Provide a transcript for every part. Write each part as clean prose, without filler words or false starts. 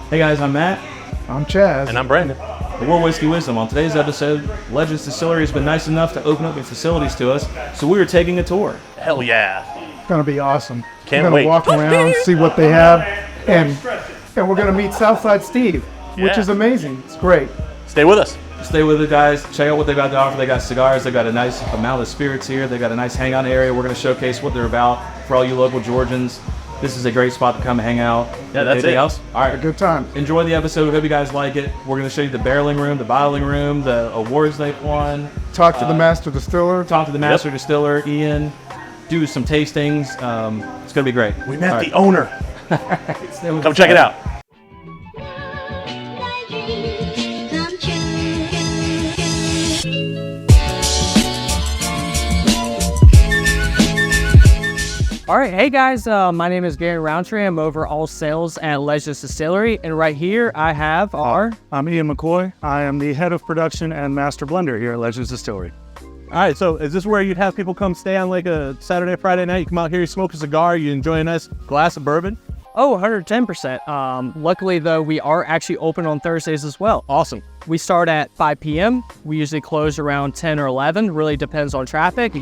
Hey guys, I'm Matt. I'm Chaz. And I'm Brandon. We're Whiskey Wisdom. On today's episode, Legends Distillery has been nice enough to open up their facilities to us, so we were taking a tour. Hell yeah. It's going to be awesome. Can't We're wait. going to walk around, see what they have, and we're going to meet Southside Steve, which Yeah. is amazing. It's great. Stay with us. Stay with the guys, check out what they got to offer. They got cigars, they got a nice amount of spirits here, they got a nice hangout area. We're going to showcase what they're about for all you local Georgians. This is a great spot to come hang out. Yeah, that's Anything it. else? All A right. good time. Enjoy the episode. We hope you guys like it. We're going to show you the barreling room, the bottling room, the awards they've won. Talk to the master distiller. Talk to the master distiller, Ian. Do some tastings. It's going to be great. We met All the owner. right. Come check it out. All right, hey guys, my name is Gary Roundtree. I'm over all sales at Legends Distillery, and right here I have our... I'm Ian McCoy. I am the head of production and master blender here at Legends Distillery. All right, so is this where you'd have people come stay on like a Saturday, Friday night? You come out here, you smoke a cigar, you enjoy a nice glass of bourbon? Oh, 110%. Luckily, though, we are actually open on Thursdays as well. Awesome. We start at 5 p.m. We usually close around 10 or 11. Really depends on traffic.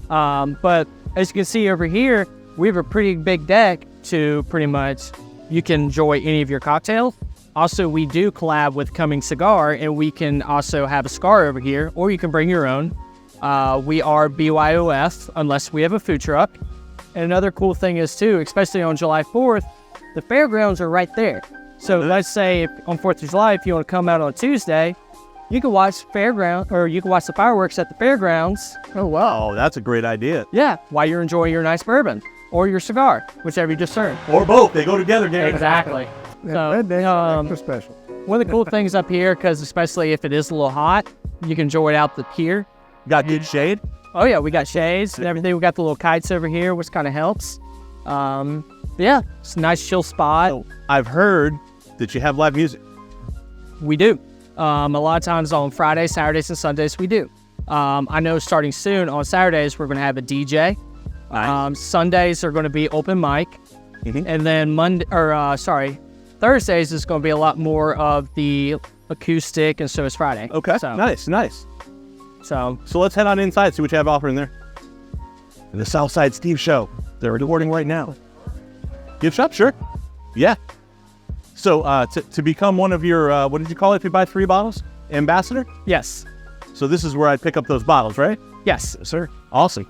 But as you can see over here, we have a pretty big deck to pretty much, you can enjoy any of your cocktails. Also, we do collab with Cumming Cigar, and we can also have a cigar over here, or you can bring your own. We are BYOF, unless we have a food truck. And another cool thing is too, especially on July 4th, the fairgrounds are right there. So let's say on 4th of July, if you want to come out on Tuesday, you can watch you can watch the fireworks at the fairgrounds. Oh, wow. Oh, that's a great idea. Yeah, while you're enjoying your nice bourbon or your cigar, whichever you discern. Or both. They go together, Gary. Exactly. That day's So, extra special. one of the cool things up here, because especially if it is a little hot, you can enjoy it out the pier. Got good shade? Oh yeah, we got shades and everything. We got the little kites over here, which kind of helps. Yeah, it's a nice chill spot. So I've heard that you have live music. We do. A lot of times on Fridays, Saturdays, and Sundays, we do. I know starting soon on Saturdays, we're going to have a DJ. Nice. Sundays are going to be open mic. And then Thursdays is going to be a lot more of the acoustic, and so is Friday. Okay, So, nice. So, So let's head on inside, see what you have offering there. The Southside Steve Show. They're recording right now. Gift shop, sure. Yeah. So to become one of your, what did you call it if you buy 3 bottles? Ambassador? yes. So this is where I'd pick up those bottles, right? Yes. Sir. Awesome.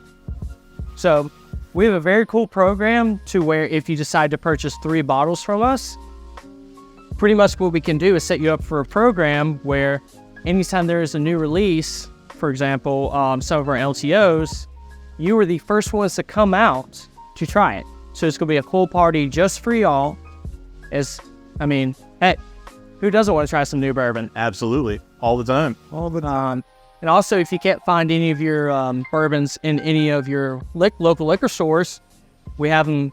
So we have a very cool program to where if you decide to purchase 3 bottles from us, pretty much what we can do is set you up for a program where anytime there is a new release, for example, some of our LTOs, you were the first ones to come out to try it. So it's going to be a cool party just for y'all. Hey, who doesn't want to try some new bourbon? Absolutely. All the time. All the time. And also, if you can't find any of your bourbons in any of your local liquor stores, we have them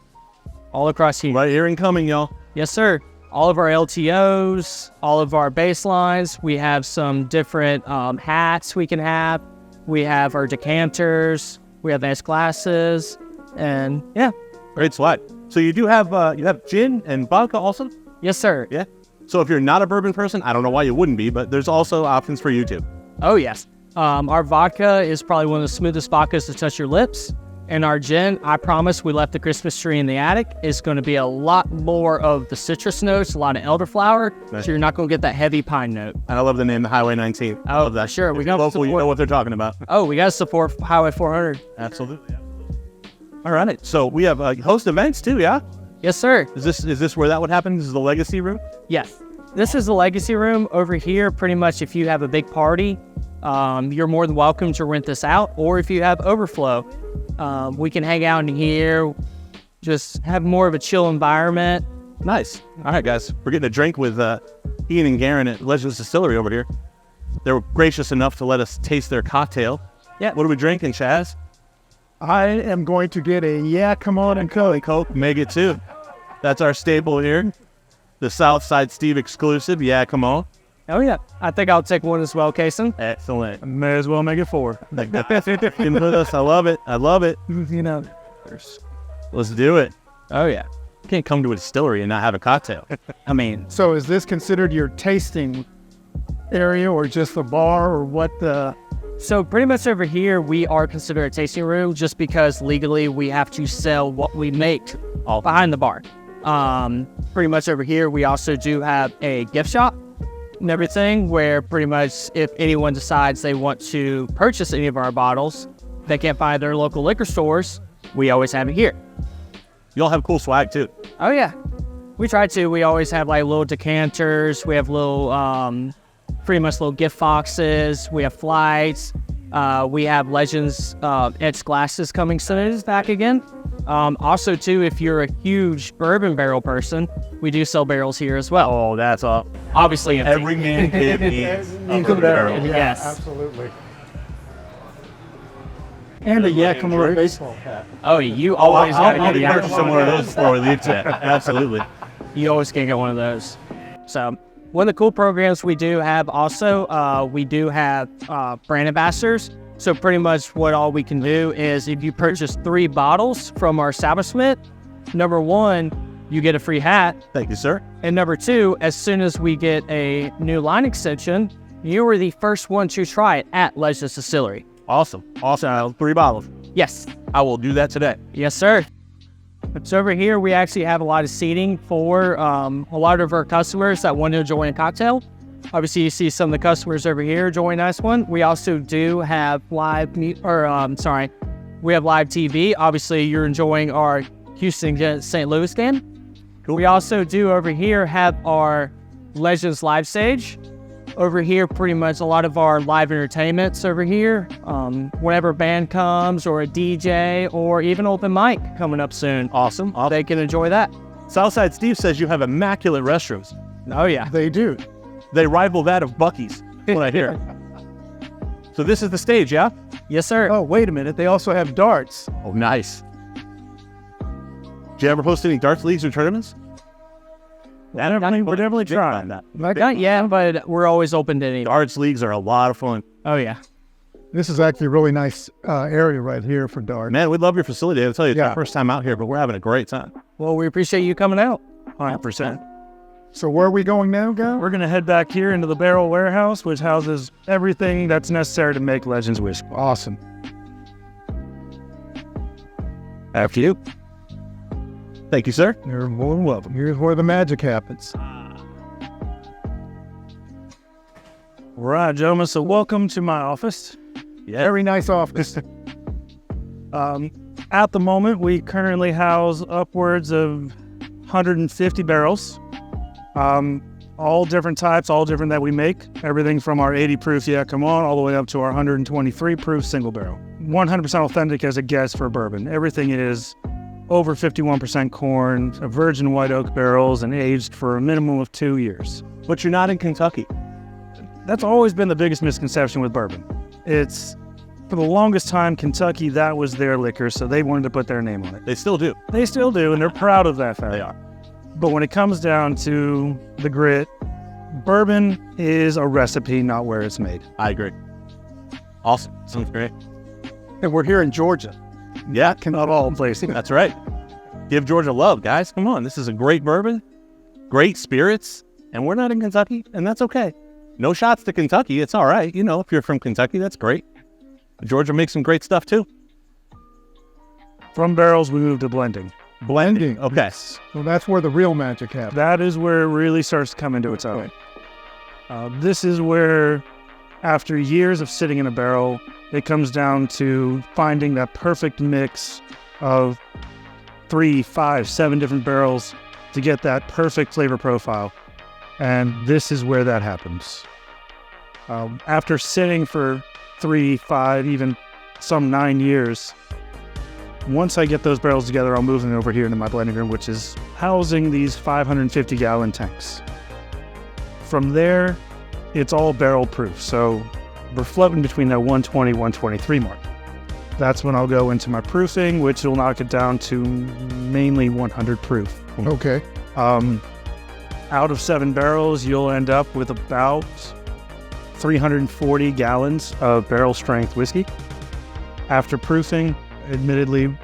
all across here. Right here in Cumming, y'all. Yes, sir. All of our LTOs, all of our baselines. We have some different hats we can have. We have our decanters. We have nice glasses. And yeah. Great swag. So you do have, you have gin and vodka also? Yes, sir. Yeah. So if you're not a bourbon person, I don't know why you wouldn't be, but there's also options for you too. Oh, yes. Our vodka is probably one of the smoothest vodkas to touch your lips. And our gin, I promise, we left the Christmas tree in the attic. It's going to be a lot more of the citrus notes, a lot of elderflower, Nice. so you're not going to get that heavy pine note. And I love the name, the Highway 19. I love that. sure. If We you're got local, you know what they're talking about. Oh, we got to support Highway 400. Absolutely. All right. So we have host events too, yeah? Yes, sir. Is this where that would happen? This is the legacy room? Yes. This is the legacy room over here. Pretty much if you have a big party, you're more than welcome to rent this out. Or if you have overflow, we can hang out in here, just have more of a chill environment. Nice. All right, guys. We're getting a drink with Ian and Garen at Legends Distillery over here. They were gracious enough to let us taste their cocktail. Yeah. What are we drinking, Chaz? I am going to get a come on and Coke. Coke. Make it too. That's our staple here. The Southside Steve exclusive. Yeah, come on. Oh, yeah. I think I'll take one as well, Kason. Excellent. May as well make it 4. With us. I love it. I love it. You know. Let's do it. Oh, yeah. You can't come to a distillery and not have a cocktail. I mean, So is this considered your tasting area or just the bar or what the... so pretty much over here, we are considered a tasting room just because legally we have to sell what we make all behind the bar. Pretty much over here, we also do have a gift shop and everything where pretty much if anyone decides they want to purchase any of our bottles, they can't find their local liquor stores, we always have it here. Y'all have cool swag too. Oh yeah, we try to. We always have like little decanters. We have little, pretty much little gift boxes. We have flights. We have Legends etched glasses coming soon back again. Also too, if you're a huge bourbon barrel person, we do sell barrels here as well. Oh, that's all. Obviously, Every man cave needs a bourbon barrel. Yes. Absolutely. And a Yakima baseball hat. Oh, you always gotta I'll get be the purchasing one of those before we leave today. Absolutely. You always can get one of those. So one of the cool programs we do have also, we do have brand ambassadors. So pretty much what all we can do is if you purchase 3 bottles from our establishment, number 1, you get a free hat. Thank you, sir. And number 2, as soon as we get a new line extension, you were the first one to try it at Legends Distillery. Awesome. Awesome. 3 bottles. Yes. I will do that today. Yes, sir. So over here, we actually have a lot of seating for a lot of our customers that want to enjoy a cocktail. Obviously, you see some of the customers over here enjoying a nice one. We also do have live, we have live TV. Obviously, you're enjoying our Houston against St. Louis game. Cool. We also do over here have our Legends live stage. Over here, pretty much a lot of our live entertainments over here. Whenever a band comes or a DJ or even open mic coming up soon. Awesome. They can enjoy that. Southside Steve says you have immaculate restrooms. Oh yeah. They do. They rival that of Buc-ee's, what I hear. So this is the stage, yeah? Yes, sir. Oh, wait a minute. They also have darts. Oh, nice. Did you ever host any darts leagues or tournaments? We're definitely trying that. Not yet, but we're always open to any. Darts leagues are a lot of fun. Oh yeah. This is actually a really nice area right here for darts. Man, we love your facility. I'll tell you, it's Yeah. our first time out here, but we're having a great time. Well, we appreciate you coming out. 100%. So where are we going now, guys? We're going to head back here into the barrel warehouse, which houses everything that's necessary to make Legends whiskey. Awesome. After you. Thank you, sir. You're more than welcome. Here's where the magic happens. All right, gentlemen. So welcome to my office. Very nice office. At the moment, we currently house upwards of 150 barrels. All different types, all different that we make. Everything from our 80 proof Yakima all the way up to our 123 proof single barrel. 100% authentic as it gets for bourbon. Everything is over 51% corn, a virgin white oak barrels, and aged for a minimum of 2 years. But you're not in Kentucky. That's always been the biggest misconception with bourbon. It's, for the longest time, Kentucky, that was their liquor, so they wanted to put their name on it. They still do. They still do, and they're proud of that fact. They are. But when it comes down to the grit, bourbon is a recipe, not where it's made. I agree. Awesome. Sounds great. And we're here in Georgia. Yeah, Of all places. that's right. Give Georgia love, guys. Come on. This is a great bourbon, great spirits, and we're not in Kentucky, and that's okay. No shots to Kentucky. It's all right. You know, if you're from Kentucky, that's great. Georgia makes some great stuff, too. From barrels, we move to blending. Blending. Okay. So that's where the real magic happens. That is where it really starts to come into its own. This is where, after years of sitting in a barrel, it comes down to finding that perfect mix of 3, 5, 7 different barrels to get that perfect flavor profile. And this is where that happens. After sitting for 3, 5, even some 9 years, once I get those barrels together, I'll move them over here into my blending room, which is housing these 550-gallon tanks. From there, it's all barrel proof, so we're floating between that 120, 123 mark. That's when I'll go into my proofing, which will knock it down to mainly 100 proof. Okay. Out of 7 barrels, you'll end up with about 340 gallons of barrel strength whiskey. After proofing, admittedly,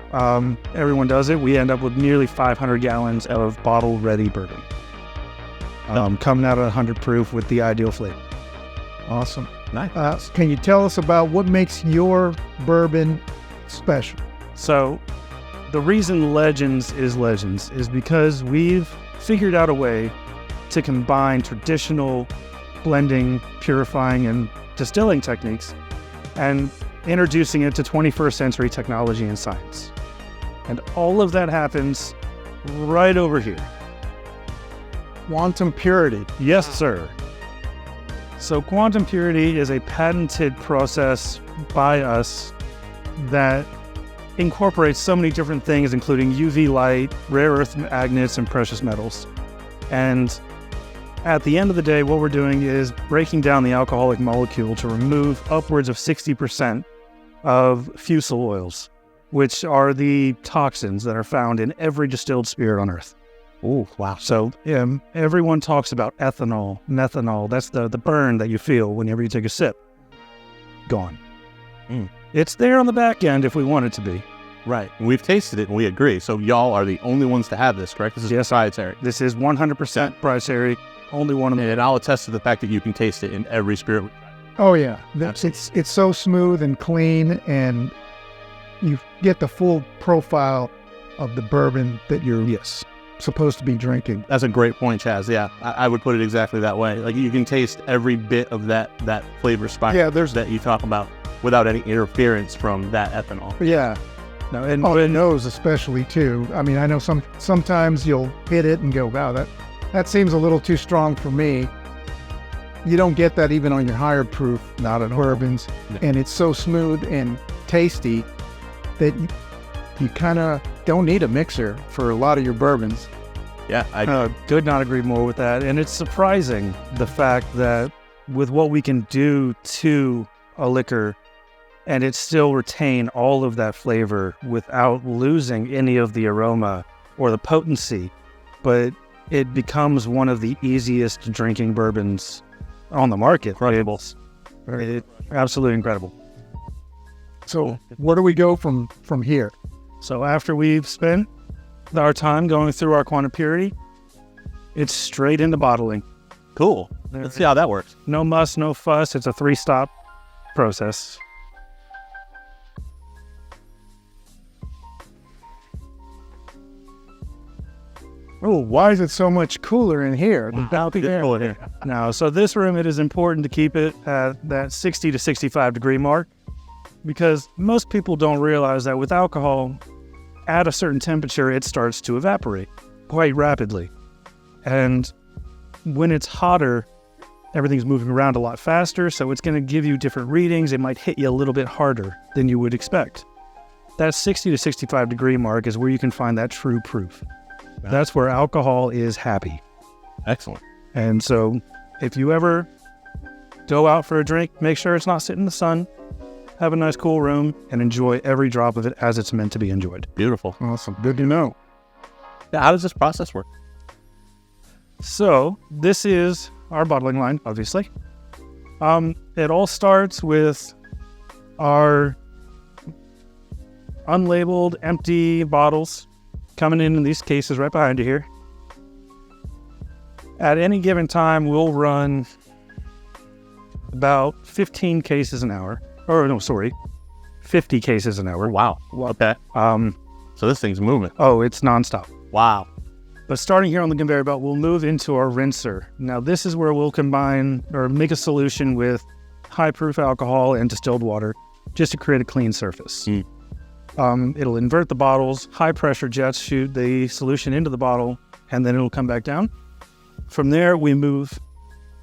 everyone does it. We end up with nearly 500 gallons of bottle-ready bourbon. Coming out at 100 proof with the ideal flavor. Awesome. Nice. Can you tell us about what makes your bourbon special? So the reason Legends is because we've figured out a way to combine traditional blending, purifying, and distilling techniques and introducing it to 21st century technology and science. And all of that happens right over here. Quantum purity. Yes, sir. So quantum purity is a patented process by us that incorporates so many different things, including UV light, rare earth magnets, and precious metals. And at the end of the day, what we're doing is breaking down the alcoholic molecule to remove upwards of 60% of fusel oils, which are the toxins that are found in every distilled spirit on Earth. Oh, wow. So everyone talks about ethanol, methanol. That's the burn that you feel whenever you take a sip. Gone. It's there on the back end if we want it to be. Right. We've tasted it and we agree. So y'all are the only ones to have this, correct? This is proprietary. This is 100% proprietary. Only one of them. And I'll attest to the fact that you can taste it in every spirit. Oh yeah, it's so smooth and clean, and you get the full profile of the bourbon that you're supposed to be drinking. That's a great point, Chaz. Yeah, I would put it exactly that way. Like you can taste every bit of that flavor spice that you talk about without any interference from that ethanol. Yeah. No, and the nose especially too. I mean, I know sometimes you'll hit it and go, wow, that seems a little too strong for me. You don't get that even on your higher proof, not on bourbons. No. And it's so smooth and tasty that you kind of don't need a mixer for a lot of your bourbons. Yeah, I could not agree more with that. And it's surprising the fact that with what we can do to a liquor and it still retain all of that flavor without losing any of the aroma or the potency, but it becomes one of the easiest drinking bourbons on the market. Incredible. Absolutely incredible. So where do we go from here? So after we've spent our time going through our quantum purity, it's straight into bottling. Cool. Let's see how that works. No muss, no fuss. It's a 3-stop process. Oh, why is it so much cooler in here? Now, so this room, it is important to keep it at that 60 to 65 degree mark because most people don't realize that with alcohol, at a certain temperature, it starts to evaporate quite rapidly. And when it's hotter, everything's moving around a lot faster, so it's going to give you different readings. It might hit you a little bit harder than you would expect. That 60 to 65 degree mark is where you can find that true proof. That's where alcohol is happy. Excellent. And so if you ever go out for a drink, make sure it's not sitting in the sun. Have a nice cool room and enjoy every drop of it as it's meant to be enjoyed. Beautiful. Awesome. Good to know. Yeah, how does this process work? So this is our bottling line, obviously. It all starts with our unlabeled, empty bottles coming in these cases right behind you here. At any given time, we'll run about 15 cases an hour. 50 cases an hour. Wow. Okay. So this thing's moving. Oh, it's nonstop. Wow. But starting here on the conveyor belt, we'll move into our rinser. Now, this is where we'll combine or make a solution with high-proof alcohol and distilled water just to create a clean surface. It'll invert the bottles, high-pressure jets shoot the solution into the bottle, and then it'll come back down. From there, we move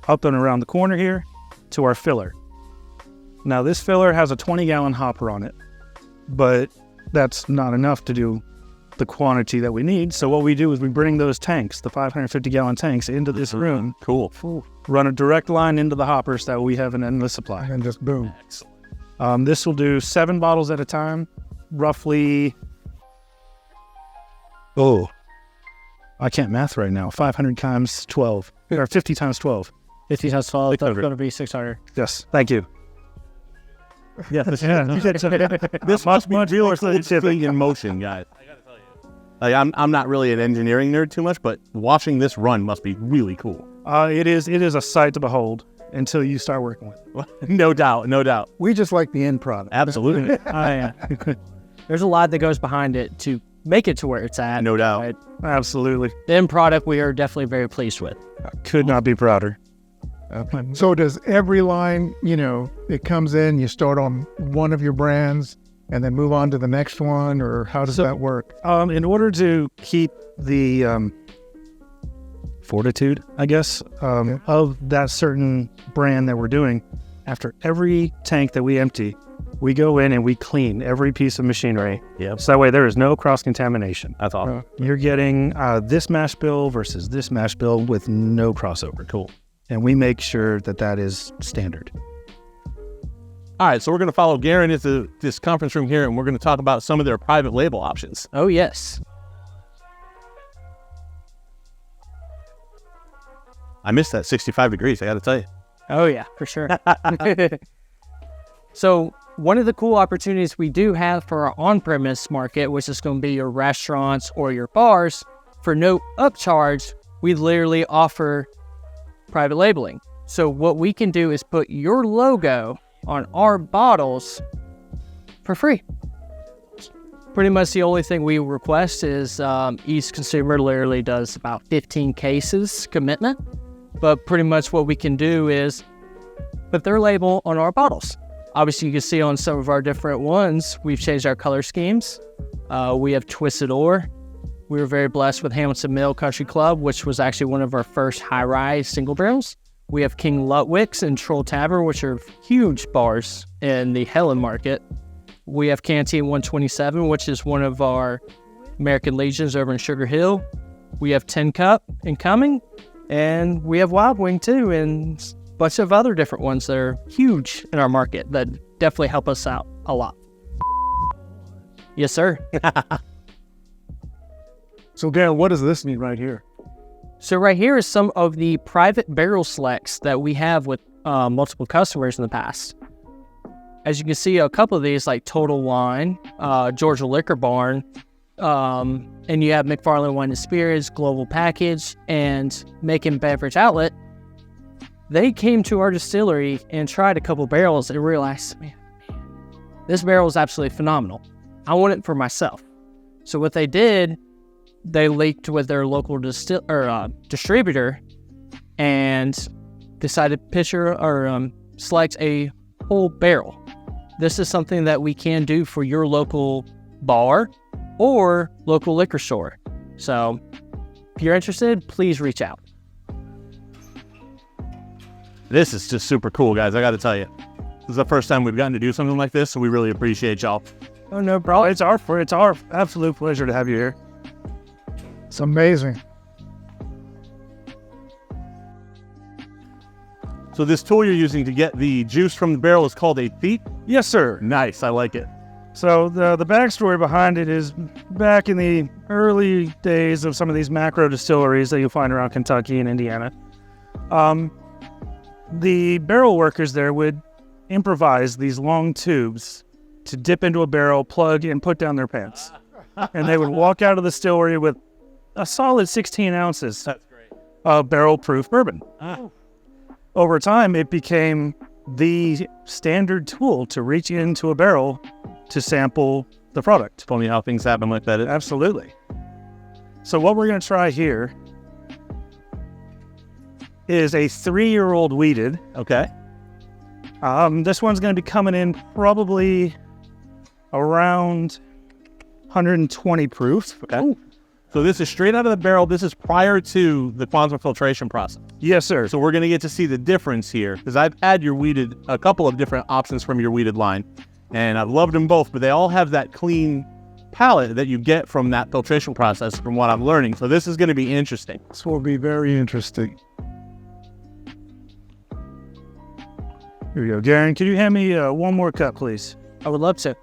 up and around the corner here to our filler. Now, this filler has a 20-gallon hopper on it, but that's not enough to do the quantity that we need. So what we do is we bring those tanks, the 550-gallon tanks, into this room. Cool. Run a direct line into the hoppers that we have an endless supply. And just boom. Excellent. This will do 7 bottles at a time, roughly, I can't math right now, 500 times 12, or 50 times 12. 50 times 12, that's going to be 600. Yes, thank you. Yeah, this must be real or scientific in motion, guys. I gotta tell you. Like, I'm not really an engineering nerd too much, but watching this run must be really cool. It is a sight to behold until you start working with it. No doubt. We just like the end product. Absolutely. There's a lot that goes behind it to make it to where it's at. No doubt. Absolutely. The end product we are definitely very pleased with. Could not be prouder. So does every line, it comes in, you start on one of your brands and then move on to the next one, or how does that work? In order to keep the fortitude, I guess, of that certain brand that we're doing, after every tank that we empty, we go in and we clean every piece of machinery. Yep. So that way there is no cross-contamination. That's awesome. You're getting this mash bill versus this mash bill with no crossover. Cool. And we make sure that is standard. All right, so we're going to follow Garen into this conference room here, and we're going to talk about some of their private label options. Oh, yes. I missed that 65 degrees, I got to tell you. Oh, yeah, for sure. So one of the cool opportunities we do have for our on-premise market, which is going to be your restaurants or your bars, for no upcharge, we literally offer private labeling. So what we can do is put your logo on our bottles for free. Pretty much the only thing we request is each consumer literally does about 15 cases commitment. But pretty much what we can do is put their label on our bottles. Obviously, you can see on some of our different ones, we've changed our color schemes. We have Twisted Ore. We were very blessed with Hamilton Mill Country Club, which was actually one of our first high-rise single barrels. We have King Lutwick's and Troll Tavern, which are huge bars in the Helen market. We have Canteen 127, which is one of our American Legions over in Sugar Hill. We have 10 Cup in Cumming. And we have Wild Wing too, and a bunch of other different ones that are huge in our market that definitely help us out a lot. Yes, sir. So, Garen, what does this mean right here? So right here is some of the private barrel selects that we have with multiple customers in the past. As you can see, a couple of these, like Total Wine, Georgia Liquor Barn, and you have McFarland Wine and Spirits, Global Package, and Macon Beverage Outlet. They came to our distillery and tried a couple barrels and realized, man, this barrel is absolutely phenomenal. I want it for myself. So what they did, they leaked with their local distributor and decided to picture or select a whole barrel. This is something that we can do for your local bar or local liquor store. So if you're interested, please reach out. This is just super cool, guys. I got to tell you, this is the first time we've gotten to do something like this, so we really appreciate y'all. Oh, no problem. It's our absolute pleasure to have you here. It's amazing. So this tool you're using to get the juice from the barrel is called a thief? Yes, sir. Nice, I like it. So the backstory behind it is back in the early days of some of these macro distilleries that you'll find around Kentucky and Indiana, the barrel workers there would improvise these long tubes to dip into a barrel, plug, and put down their pants. And they would walk out of the distillery with a solid 16 ounces of barrel-proof bourbon. Over time, it became the standard tool to reach into a barrel to sample the product. Funny how things happen like that. Absolutely. So what we're going to try here is a 3-year-old wheated. Okay. This one's going to be coming in probably around 120 proof. Okay. Ooh. So this is straight out of the barrel. This is prior to the quantum filtration process. Yes, sir. So we're going to get to see the difference here, because I've had your wheated, a couple of different options from your wheated line, and I've loved them both, but they all have that clean palate that you get from that filtration process from what I'm learning. So this is going to be interesting. This will be very interesting. Here we go. Garen, could you hand me one more cup, please? I would love to.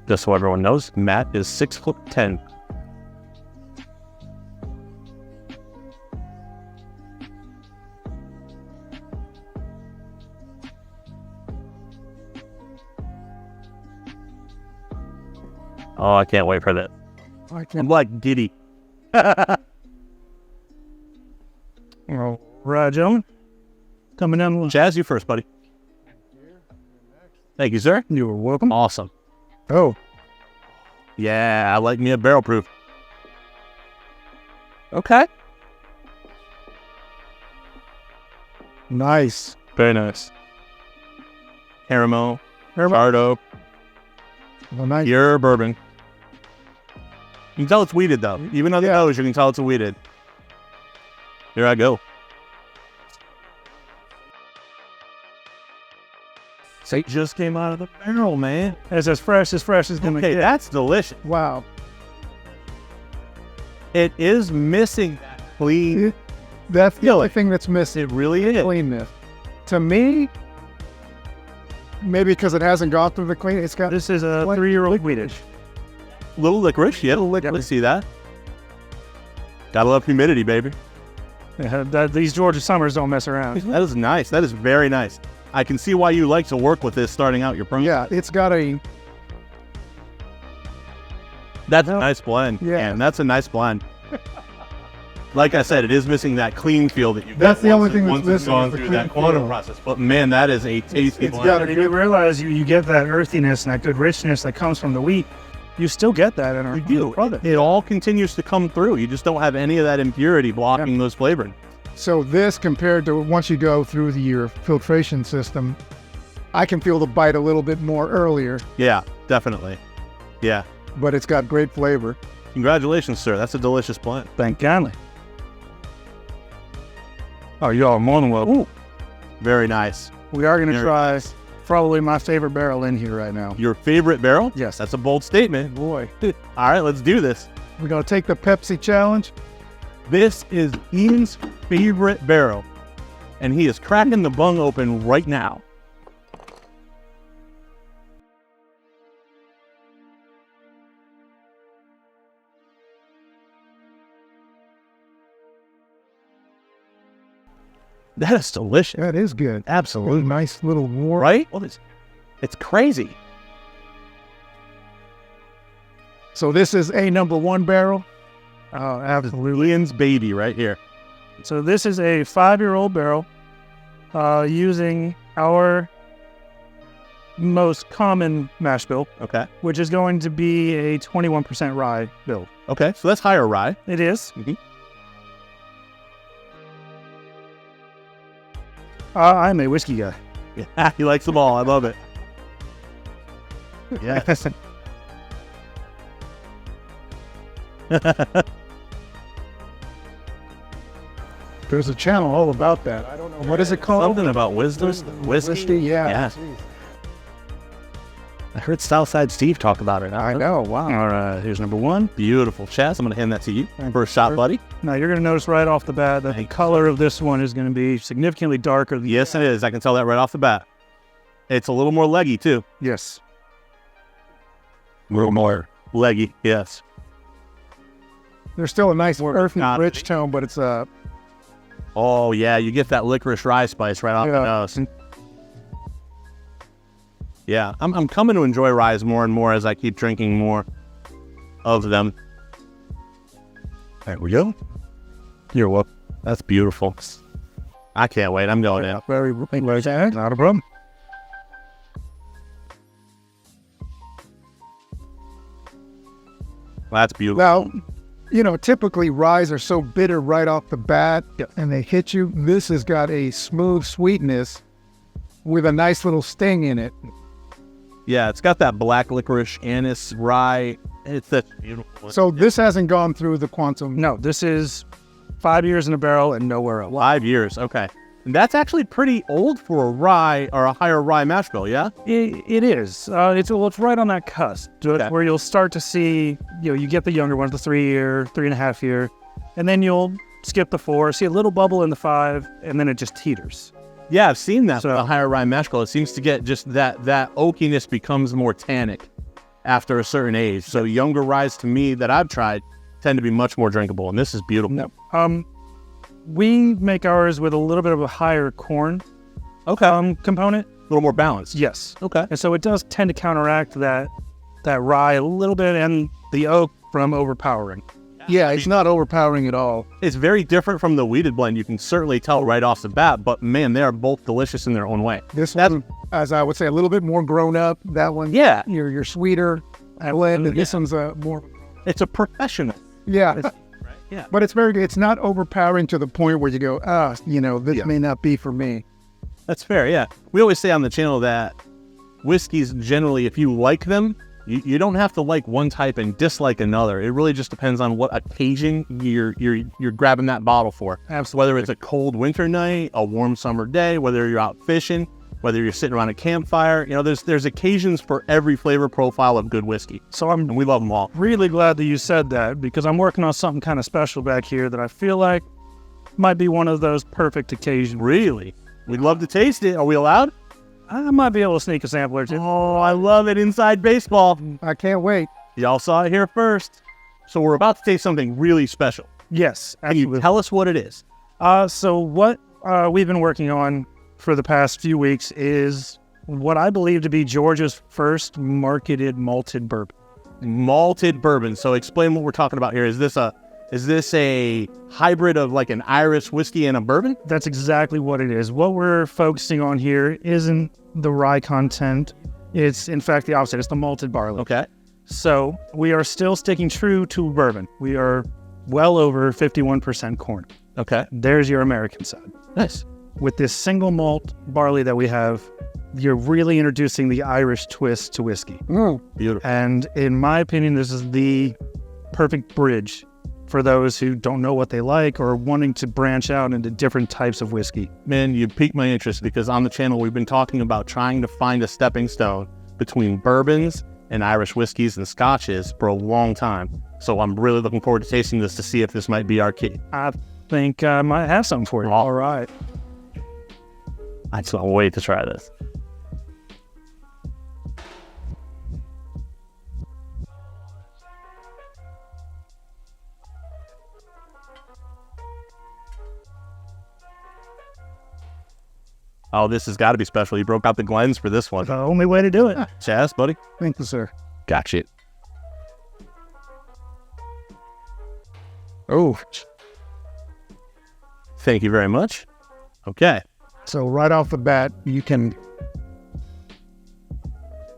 Just so everyone knows, Matt is 6'10". Oh, I can't wait for that. I I'm can't. like giddy. All right, gentlemen. Coming down. Chaz, you first, buddy. Thank you, sir. You are welcome. Awesome. Oh, Yeah, I like me a barrel proof. Okay. nice. Very nice. Caramel, charred oak, Well, nice. pure bourbon. You can tell it's weeded though. Even on the nose, you can tell it's weeded. Here I go. So it just came out of the barrel, man. It's as fresh as gonna Okay, get. that's delicious. Wow. It is missing that clean. That's the Feel only it. thing that's missing. It really is. Cleanness. To me, maybe because it hasn't gone through the clean, it's got This is a Like 3-year-old Swedish. Little licorice, yeah. Let's see that. Gotta love humidity, baby. These Georgia summers don't mess around. That is nice. That is very nice. I can see why you like to work with this starting out your program. Yeah, it's got a That's a nice blend. Yeah. Man, that's a nice blend. Like I said, it is missing that clean feel that you That's get the only once thing that's once it's missing gone is the through clean that quantum feel. process. But man, that is a tasty it's blend. got You realize you get that earthiness and that good richness that comes from the wheat. You still get that in our product. It all continues to come through. You just don't have any of that impurity blocking those flavoring. So this compared to once you go through your filtration system, I can feel the bite a little bit more earlier, Yeah, definitely. Yeah. but it's got great flavor. Congratulations, sir. That's a delicious blend. Thank kindly. Oh, y'all are more than welcome. Very nice. We are going to Very try probably my favorite barrel in here right now. Your favorite barrel? Yes. That's a bold statement. Boy, All right, let's do this. we're going to take the Pepsi challenge. This is Ian's favorite barrel, and he is cracking the bung open right now. That is delicious. That is good. Absolutely. Nice little warm. Right? Well, it's crazy. So this is a #1 barrel. Oh, absolutely. Ian's baby right here. So this is a 5-year-old barrel using our most common mash bill, Okay. which is going to be a 21% rye build. Okay, so that's higher rye. It is. Mhm. I'm a whiskey guy. Yeah, he likes them all. I love it. Yes. There's a channel all about that. I don't know. What is it called? Something about wisdom. Whiskey? Yeah. Yeah. I heard Southside Steve talk about it. I know. Wow. All right, here's number 1. Beautiful. Chaz, I'm going to hand that to you for a shot, buddy. Now you're going to notice right off the bat that the color of this one is going to be significantly darker than Yes, it is. I can tell that right off the bat. It's a little more leggy, too. Yes. A little more leggy, yes. There's still a nice earthy, not rich tone, but it's Oh, yeah, you get that licorice rye spice right off the Yeah. nose. Yeah, I'm coming to enjoy ryes more and more as I keep drinking more of them. There we go. You're welcome. That's beautiful. I can't wait. I'm going in. very Not a problem. That's beautiful. Now, you know, typically ryes are so bitter right off the bat and they hit you. This has got a smooth sweetness with a nice little sting in it. Yeah, it's got that black licorice, anise, rye. It's that beautiful. So this hasn't gone through the quantum. No, this is 5 years in a barrel and nowhere else. 5 years. Okay. And that's actually pretty old for a rye or a higher rye mash bill, yeah? It is. It's right on that cusp Okay. where you'll start to see, you get the younger ones, the 3-year, 3.5 year, and then you'll skip the 4, see a little bubble in the 5, and then it just teeters. Yeah, I've seen that. So- with a higher rye mash bill, it seems to get just that oakiness becomes more tannic after a certain age. So younger ryes to me that I've tried tend to be much more drinkable, and this is beautiful. No. We make ours with a little bit of a higher corn Okay. A component. little more balanced. Yes. Okay. And so it does tend to counteract that that rye a little bit and the oak from overpowering. Yeah, it's not overpowering at all. It's very different from the wheated blend. You can certainly tell right off the bat, but man, they are both delicious in their own way. This one, as I would say, a little bit more grown up. That one, Yeah. your sweeter blend. And this one's a more, It's a professional. yeah. Yeah. But it's very good. It's not overpowering to the point where you go, this may not be for me. That's fair, yeah. We always say on the channel that whiskeys generally, if you like them, you don't have to like one type and dislike another. It really just depends on what occasion you're grabbing that bottle for. Absolutely. Whether it's a cold winter night, a warm summer day, whether you're out fishing, whether you're sitting around a campfire, there's occasions for every flavor profile of good whiskey. So I'm And we love them all. really glad that you said that, because I'm working on something kind of special back here that I feel like might be one of those perfect occasions. Really? We'd love to taste it. Are we allowed? I might be able to sneak a sample or two. Oh, I love it. Inside baseball. I can't wait. Y'all saw it here first. So we're about to taste something really special. Yes, Can you absolutely. tell us what it is? So what we've been working on for the past few weeks is what I believe to be Georgia's first marketed malted bourbon. Malted bourbon. So explain what we're talking about here. Is this a hybrid of like an Irish whiskey and a bourbon? That's exactly what it is. What we're focusing on here isn't the rye content. It's in fact the opposite. It's the malted barley. Okay. So we are still sticking true to bourbon. We are well over 51% corn. Okay. There's your American side. Nice. With this single malt barley that we have, you're really introducing the Irish twist to whiskey. Beautiful. And in my opinion, this is the perfect bridge for those who don't know what they like or wanting to branch out into different types of whiskey. Man, you piqued my interest because on the channel we've been talking about trying to find a stepping stone between bourbons and Irish whiskeys and scotches for a long time. So I'm really looking forward to tasting this to see if this might be our key. I think I might have something for you. All right. I just can't wait to try this. Oh, this has got to be special. You broke out the Glens for this one. The only way to do it. Chaz, buddy? Thank you, sir. Gotcha. Oh, Thank you very much. Okay. so right off the bat,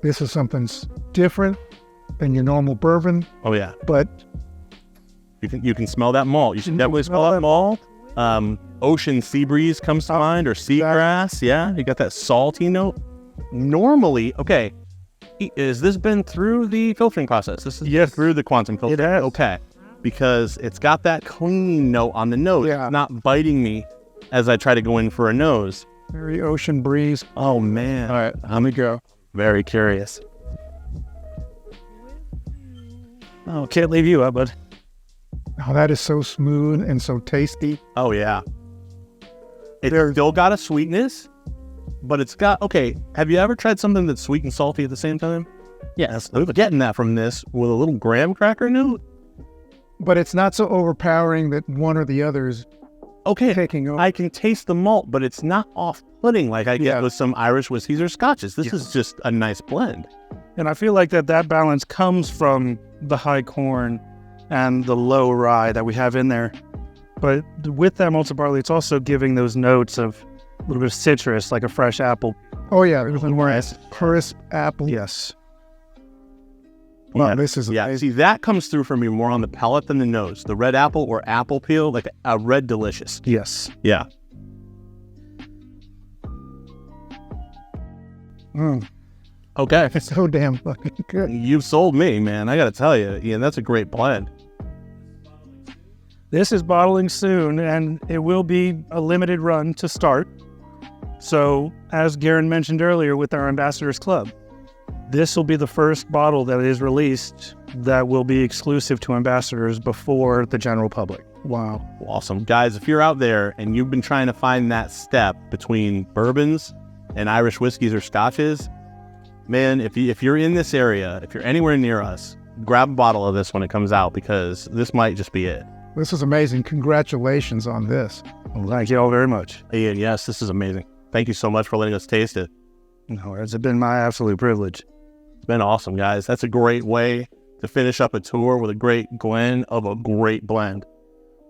this is something different than your normal bourbon, Oh, yeah. but You can smell that malt. You should definitely smell that malt. Ocean sea breeze comes to mind, or seagrass. Yeah, you got that salty note. Normally, okay, has this been through the filtering process? This is Yes. through the quantum filter. It has. Okay, because it's got that clean note on the nose. Yeah. It's not biting me as I try to go in for a nose. very ocean breeze. Oh man. All right, let me go. Very curious. Oh, can't leave you out, bud. Oh, that is so smooth and so tasty. Oh yeah. It's There- still got a sweetness, but it's got, okay, have you ever tried something that's sweet and salty at the same time? Yes. I'm getting that from this with a little graham cracker note. But it's not so overpowering that one or the other is Okay, taking over. I can taste the malt, but it's not off-putting like I get Yeah. with some Irish whiskeys or scotches. This is just a nice blend. And I feel like that balance comes from the high corn and the low rye that we have in there. But with that malted barley, it's also giving those notes of a little bit of citrus, like a fresh apple. Oh, yeah, there's a nice crisp apple. Yes. Wow, Yeah. this is Yeah, amazing. see, that comes through for me more on the palate than the nose. The red apple or apple peel, like a red delicious. Yes. Yeah. Okay. It's so damn fucking good. You've sold me, man. I got to tell you, Ian, that's a great blend. This is bottling soon, and it will be a limited run to start. So, as Garen mentioned earlier with our Ambassadors Club, this will be the first bottle that is released that will be exclusive to ambassadors before the general public. Wow. Awesome. Guys, if you're out there and you've been trying to find that step between bourbons and Irish whiskeys or scotches, man, if you're in this area, if you're anywhere near us, grab a bottle of this when it comes out, because this might just be it. This is amazing. Congratulations on this. Well, thank you all very much. Ian, yes, this is amazing. Thank you so much for letting us taste it. No, it's been my absolute privilege. It's been awesome, guys. That's a great way to finish up a tour with a great Glen of a great blend.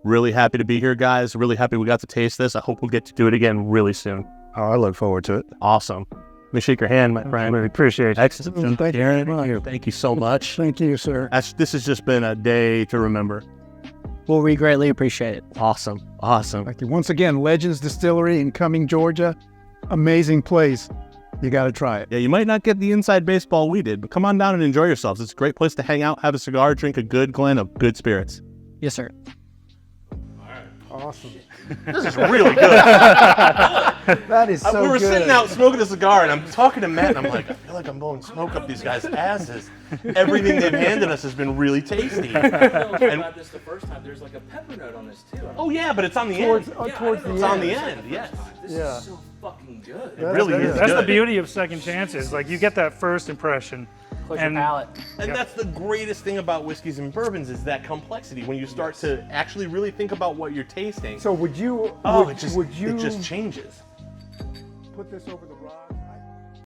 Really happy to be here, guys. Really happy we got to taste this. I hope we'll get to do it again really soon. Oh, I look forward to it. Awesome. Let me shake your hand, my friend. Really appreciate it. Excellent. Thank you very much. Thank you so much. Thank you, sir. This has just been a day to remember. Well, we greatly appreciate it. Awesome. Awesome. Thank you. Once again, Legends Distillery in Cumming, Georgia. Amazing place. You got to try it. Yeah, you might not get the inside baseball we did, but come on down and enjoy yourselves. It's a great place to hang out, have a cigar, drink a good Glen of good spirits. Yes, sir. Awesome. This is really good. That is so good. We were sitting out smoking a cigar, and I'm talking to Matt, and I'm like, I feel like I'm blowing smoke up these guys' asses. Everything they've handed us has been really tasty. About this the first time. There's like a pepper note on this too. Oh yeah, but it's on the Towards, end. towards the It's end. on the end, yes. This Yeah. is so fucking good. It really is That's the good. beauty of second chances. Like, you get that first impression. Close your palate. And that's the greatest thing about whiskeys and bourbons is that complexity. When you start to actually really think about what you're tasting, So would you, oh, would, it just would you it just changes. put this over the rod?